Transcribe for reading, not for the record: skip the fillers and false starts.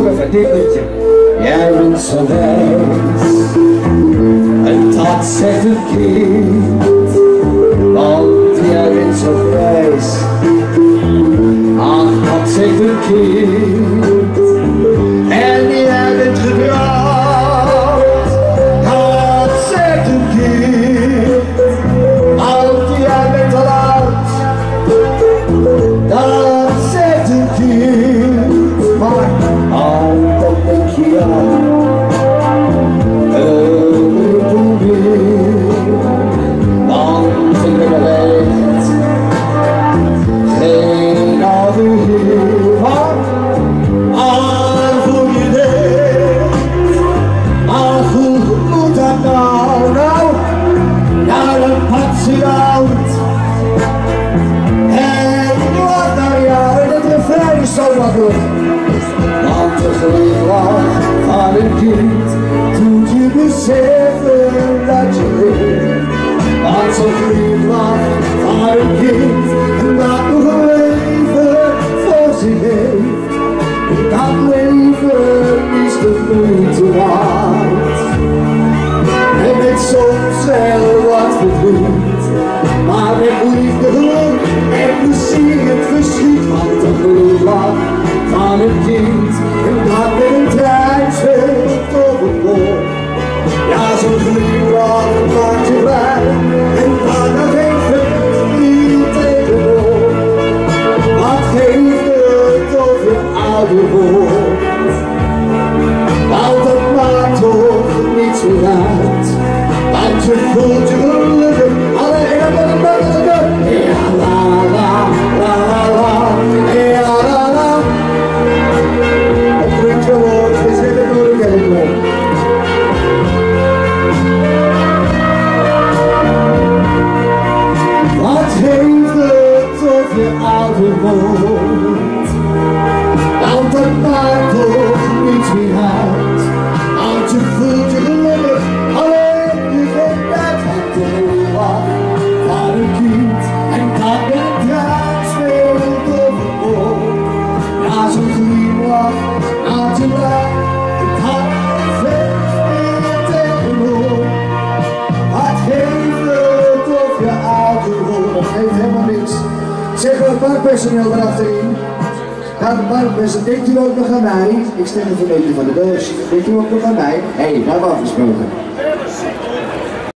zongen van dit liedje. Jij bent zo wijs, en dat zegt een kind, want jij bent zo wijs. Ach, dat zegt een kind, en jij bent getrouwd. Dat zegt een kind, want jij bent al oud. Dat zegt een kind, maar altijd denk je aan een probeer. Want ik ben alleen, geen oude heer, maar aan voor je deed. Maar hoe moet dat nou, nou dan pakt ze uit. En wat nou ja, en het refrein is zo makkelijk. Want de glimlach van een kind doet je beseffen dat je leeft. Want zo'n glimlach van een kind dat nog een leven voor zich heeft. Dat leven is de moeite waard. En met soms wel wat verdriet, maar met liefde, geluk en plezier het verschiet. Want de glimlach van een kind, en dat met een trein zweeft overboord. Ja, zo'n glimlach maakt je blij, en daar nog even niet tegenwoordig. Wat geeft het of je ouder wordt? Want dat maakt toch niets meer uit, want je voelt je gelukkig alleen maar een buiten. Ja, la la la la la, ja la la. Het klinkt je woord, we zitten door de kerkboom. Wat heeft het of je ouder wordt? Want dat maakt toch niets meer uit, want je voelt je gelukkig alleen je geen tijd van de glimlach van een kind, en dat met een traan speelt overboord. Ja, zo'n glimlach maakt je blij, en dat geeft niet tegenwoordig. Wat geeft het of je ouder wordt? Dat geeft helemaal niks. Zeg maar het bankpersoneel erachterin. Ja, het bankpersoneel, denkt u ook nog aan mij? Ik stem even een beetje van de doos. Denkt u ook nog aan mij? Hé, daar hebben we afgesproken.